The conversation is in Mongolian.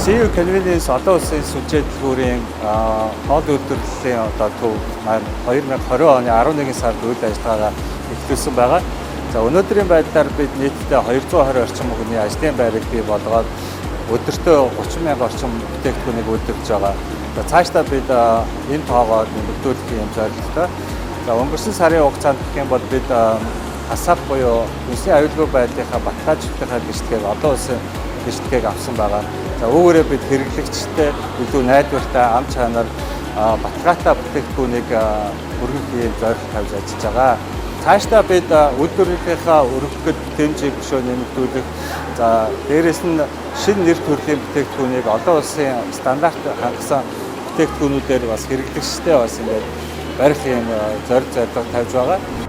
CU Convenience одоо улсын сүлжээ дэлгүүрийн хоол үйлдвэрлэлийн одоо төв маань 2020 оны 11 сард үйл ажиллагаагаа эхлүүлсэн байгаа. За өнөөдрийн байдлаар бид нийтдээ 220 орчим хүний ажлын байрыг бий болгоод өдөртөө 30 мянган орчим бүтээгдэхүүнийг үйлдвэрлэж байгаа. За цаашдаа бид энэ тоогоо нэмэгдүүлэх юм зорилготой. За өнгөрсөн сарын хугацаанд гэх юм бол бид хасап буюу үндэсний аюулгүй байдлынхаа баталгаажлалтынхаа гэрчлэгийг одоо улсын гэрчлэгийг авсан байгаа. За үүгээрээ бид хэрэглэгчтэй илүү найдвартай ам чанар баталгаатай бүтээгдэхүүнийг хүргэх юм зорилго тавьж ажиллаж байгаа. Цаашдаа бид үйлдвэрлэлийнхаа өргөдгөл хэмжээг өшөө нэмэгдүүлэх. За дээрэс нь шинэ нэр төрлийн бүтээгдэхүүнийг олон улсын стандарт хангасан бүтээгдэхүүнүүдээр бас хэрэглэгчтэй бас ингээд барих юм зорилго тавьж байгаа.